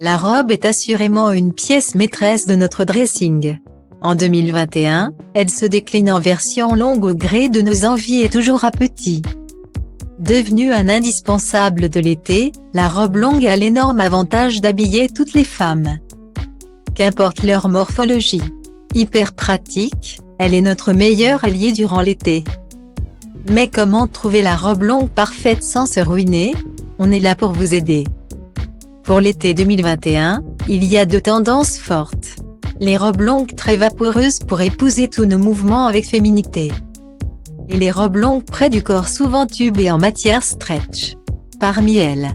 La robe est assurément une pièce maîtresse de notre dressing. En 2021, elle se décline en version longue au gré de nos envies et toujours à petit. Devenue un indispensable de l'été, la robe longue a l'énorme avantage d'habiller toutes les femmes. Qu'importe leur morphologie. Hyper pratique, elle est notre meilleur allié durant l'été. Mais comment trouver la robe longue parfaite sans se ruiner? On est là pour vous aider. Pour l'été 2021, il y a deux tendances fortes. Les robes longues très vaporeuses pour épouser tous nos mouvements avec féminité. Et les robes longues près du corps souvent tubées en matière stretch. Parmi elles,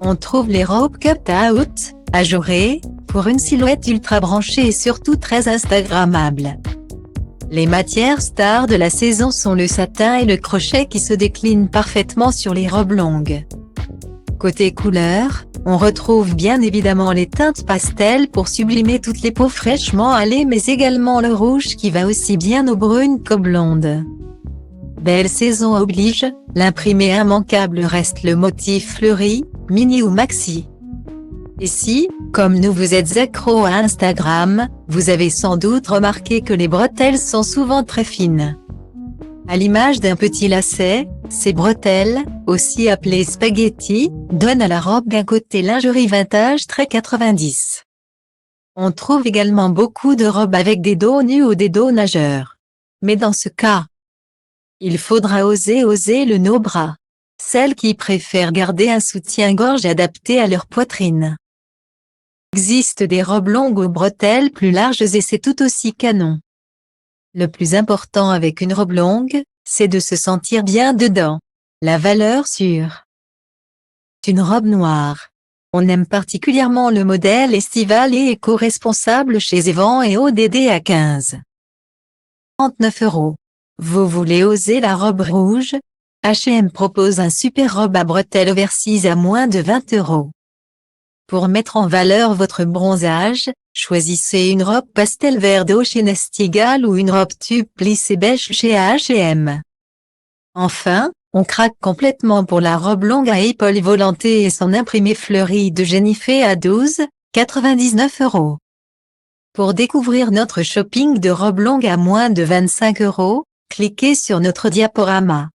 on trouve les robes cut-out, ajourées, pour une silhouette ultra branchée et surtout très instagrammable. Les matières stars de la saison sont le satin et le crochet qui se déclinent parfaitement sur les robes longues. Côté couleur, on retrouve bien évidemment les teintes pastel pour sublimer toutes les peaux fraîchement hâlées mais également le rouge qui va aussi bien aux brunes qu'aux blondes. Belle saison oblige, l'imprimé immanquable reste le motif fleuri, mini ou maxi. Et si, comme nous vous êtes accro à Instagram, vous avez sans doute remarqué que les bretelles sont souvent très fines. À l'image d'un petit lacet, ces bretelles, aussi appelées spaghetti, donnent à la robe un côté lingerie vintage très 90. On trouve également beaucoup de robes avec des dos nus ou des dos nageurs. Mais dans ce cas, il faudra oser le no-bras. Celles qui préfèrent garder un soutien-gorge adapté à leur poitrine. Il existe des robes longues aux bretelles plus larges et c'est tout aussi canon. Le plus important avec une robe longue, c'est de se sentir bien dedans. La valeur sûre. Une robe noire. On aime particulièrement le modèle estival et éco-responsable chez Evan et ODD à 15,39 €. Vous voulez oser la robe rouge? H&M propose un super robe à bretelles oversize à moins de 20 €. Pour mettre en valeur votre bronzage, choisissez une robe pastel vert d'eau chez Nestigal ou une robe tube plissée beige chez H&M. Enfin, on craque complètement pour la robe longue à épaules volantées et son imprimé fleuri de Jennifer à 12,99 €. Pour découvrir notre shopping de robes longues à moins de 25 €, cliquez sur notre diaporama.